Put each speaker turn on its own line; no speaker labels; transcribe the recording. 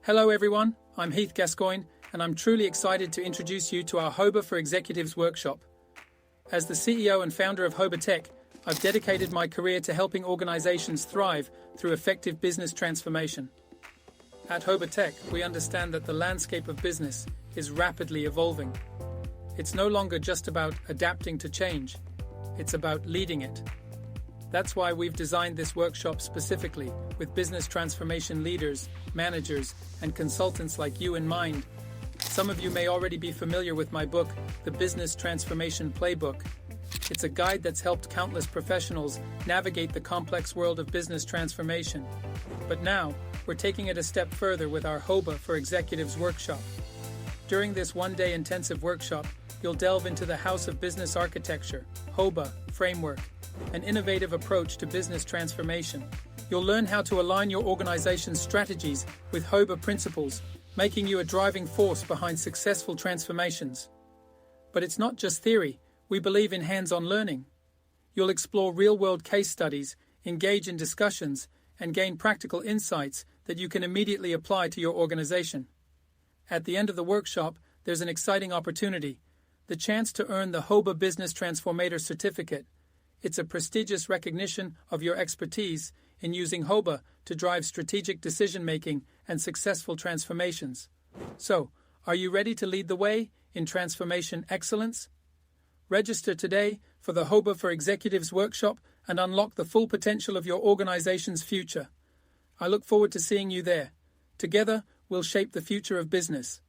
Hello everyone, I'm Heath Gascoigne, and I'm truly excited to introduce you to our HOBA for Executives workshop. As the CEO and founder of HOBA Tech, I've dedicated my career to helping organizations thrive through effective business transformation. At HOBA Tech, we understand that the landscape of business is rapidly evolving. It's no longer just about adapting to change, it's about leading it. That's why we've designed this workshop specifically with business transformation leaders, managers, and consultants like you in mind. Some of you may already be familiar with my book, The Business Transformation Playbook. It's a guide that's helped countless professionals navigate the complex world of business transformation. But now, we're taking it a step further with our HOBA for Executives workshop. During this one-day intensive workshop, you'll delve into the House of Business Architecture, HOBA, framework, an innovative approach to business transformation. You'll learn how to align your organization's strategies with HOBA principles, making you a driving force behind successful transformations. But it's not just theory, we believe in hands-on learning. You'll explore real-world case studies, engage in discussions, and gain practical insights that you can immediately apply to your organization. At the end of the workshop, there's an exciting opportunity, the chance to earn the HOBA Business Transformator Certificate. It's a prestigious recognition of your expertise in using HOBA to drive strategic decision-making and successful transformations. So, are you ready to lead the way in transformation excellence? Register today for the HOBA for Executives workshop and unlock the full potential of your organization's future. I look forward to seeing you there. Together, we'll shape the future of business.